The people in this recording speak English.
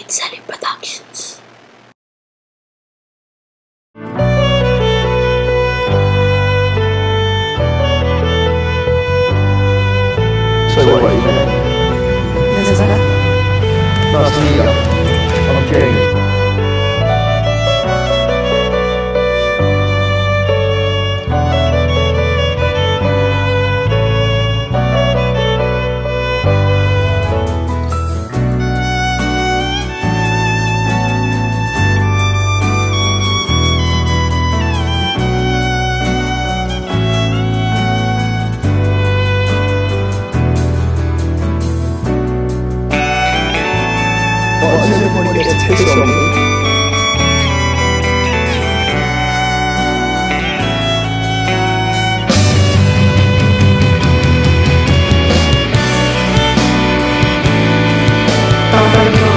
Kid Sally Productions. So what are you saying? Yes, sir. Nice to meet you. I'm James. Why does everybody get to piss on me? Oh,